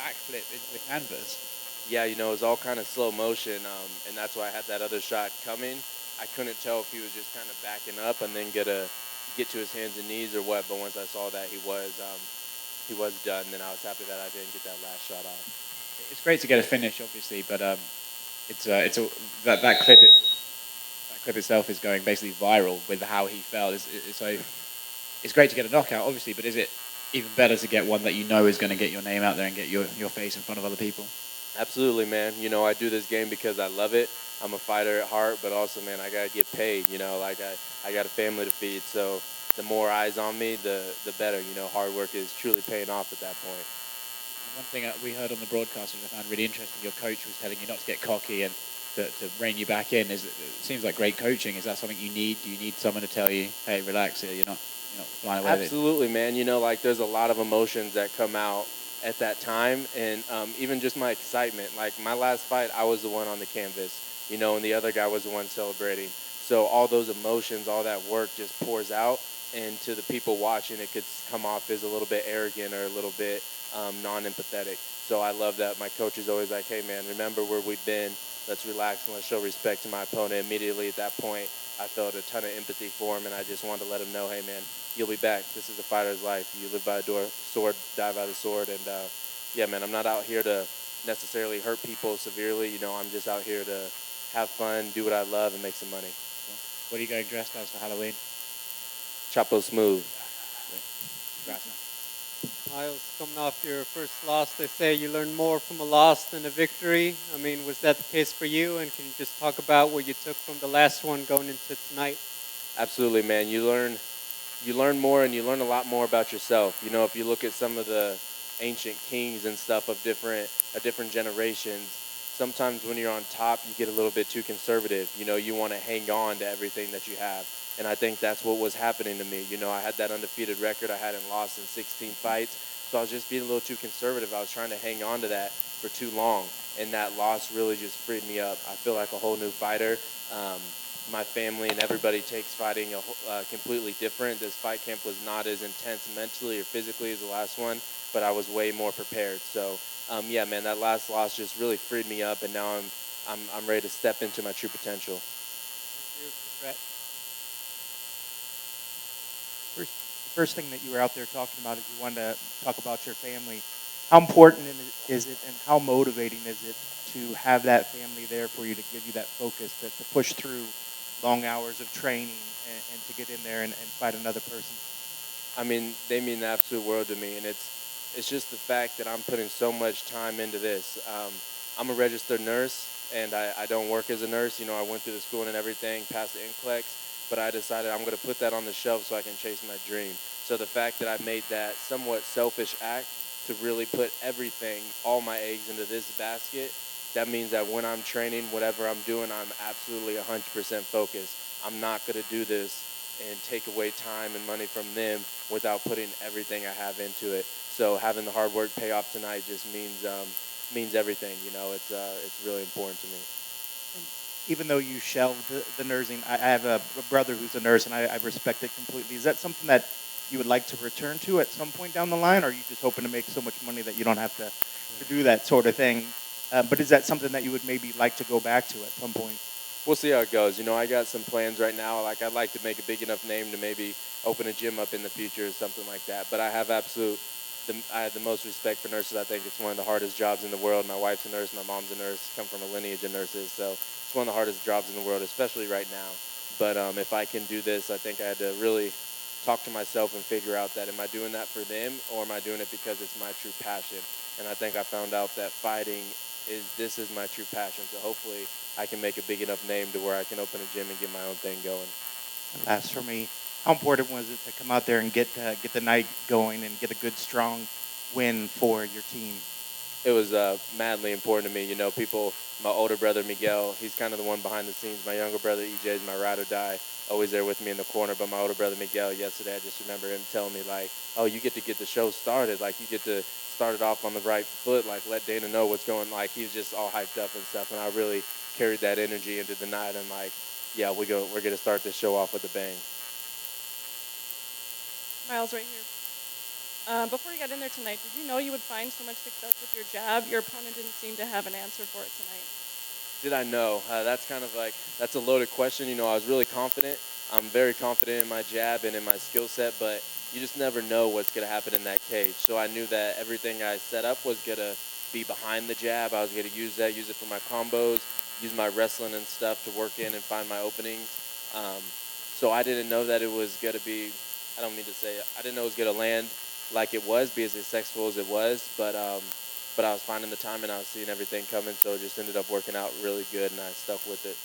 backflip into the canvas. Yeah, it was all kind of slow motion, and that's why I had that other shot coming. I couldn't tell if he was just kind of backing up and then get to his hands and knees or what. But once I saw that he was done, then I was happy that I didn't get that last shot off. It's great to get a finish, obviously, but it's a that clip itself is going basically viral with how he felt. So it's great to get a knockout, obviously, but is it even better to get one that you know is going to get your name out there and get your face in front of other people? Absolutely, man. I do this game because I love it. I'm a fighter at heart, but also, man, I gotta get paid. Like I got a family to feed. So the more eyes on me, the better. Hard work is truly paying off at that point. One thing we heard on the broadcast, which I found really interesting, your coach was telling you not to get cocky and to rein you back in. It seems like great coaching. Is that something you need? Do you need someone to tell you, hey, relax here, you're not flying away with it? Absolutely, man. Like there's a lot of emotions that come out at that time, and even just my excitement. Like my last fight, I was the one on the canvas, and the other guy was the one celebrating. So all those emotions, all that work just pours out, and to the people watching, it could come off as a little bit arrogant or a little bit non-empathetic. So I love that my coach is always like, "Hey, man, remember where we've been. Let's relax and let's show respect to my opponent." Immediately at that point, I felt a ton of empathy for him, and I just wanted to let him know, "Hey, man, you'll be back. This is a fighter's life. You live by the sword, die by the sword." And yeah, man, I'm not out here to necessarily hurt people severely. I'm just out here to have fun, do what I love, and make some money. What are you going dressed as for Halloween? Chapo Smooth. Congrats, man. Miles, coming off your first loss, they say you learn more from a loss than a victory. I mean, was that the case for you? And can you just talk about what you took from the last one going into tonight? Absolutely, man. You learn more, and you learn a lot more about yourself. If you look at some of the ancient kings and stuff of different generations, sometimes when you're on top, you get a little bit too conservative. You want to hang on to everything that you have. And I think that's what was happening to me. I had that undefeated record. I hadn't lost in 16 fights. So I was just being a little too conservative. I was trying to hang on to that for too long. And that loss really just freed me up. I feel like a whole new fighter. My family and everybody takes fighting completely different. This fight camp was not as intense mentally or physically as the last one, but I was way more prepared. So, yeah, man, that last loss just really freed me up, and now I'm ready to step into my true potential. Thank you. Congrats. First thing that you were out there talking about is you wanted to talk about your family. How important is it, and how motivating is it to have that family there for you to give you that focus to push through long hours of training and to get in there and fight another person? I mean, they mean the absolute world to me, and it's just the fact that I'm putting so much time into this. I'm a registered nurse, and I don't work as a nurse. I went through the schooling and everything, passed the NCLEX, but I decided I'm going to put that on the shelf so I can chase my dream. So the fact that I made that somewhat selfish act to really put everything, all my eggs into this basket, that means that when I'm training, whatever I'm doing, I'm absolutely 100% focused. I'm not going to do this and take away time and money from them without putting everything I have into it. So having the hard work pay off tonight just means everything. It's really important to me. And even though you shelved the nursing, I have a brother who's a nurse, and I respect it completely. Is that something that you would like to return to at some point down the line, or are you just hoping to make so much money that you don't have to do that sort of thing? But is that something that you would maybe like to go back to at some point? We'll see how it goes. I got some plans right now. Like I'd like to make a big enough name to maybe open a gym up in the future or something like that. But I have the most respect for nurses. I think it's one of the hardest jobs in the world. My wife's a nurse. My mom's a nurse. Come from a lineage of nurses, so it's one of the hardest jobs in the world, especially right now. But if I can do this, I think I had to really talk to myself and figure out that am I doing that for them or am I doing it because it's my true passion? And I think I found out that fighting is my true passion. So hopefully I can make a big enough name to where I can open a gym and get my own thing going. And last for me, how important was it to come out there and get the night going and get a good strong win for your team? It was madly important to me. My older brother Miguel, he's kind of the one behind the scenes. My younger brother EJ is my ride or die, always there with me in the corner. But my older brother Miguel, yesterday, I just remember him telling me like, "Oh, you get the show started. Like you get to start it off on the right foot. Like let Dana know what's going." Like he was just all hyped up and stuff, and I really carried that energy into the night. And like, yeah, we're gonna start this show off with a bang. Miles right here. Before you got in there tonight, did you know you would find so much success with your jab? Your opponent didn't seem to have an answer for it tonight. Did I know? That's kind of like, that's a loaded question. You know, I was really confident. I'm very confident in my jab and in my skill set, but you just never know what's going to happen in that cage. So I knew that everything I set up was going to be behind the jab. I was going to use that, use it for my combos, use my wrestling and stuff to work in and find my openings. So I didn't know that it was going to be, I don't mean to say, I didn't know it was going to land like it was, be as successful as it was, but I was finding the time and I was seeing everything coming, so it just ended up working out really good, and I stuck with it.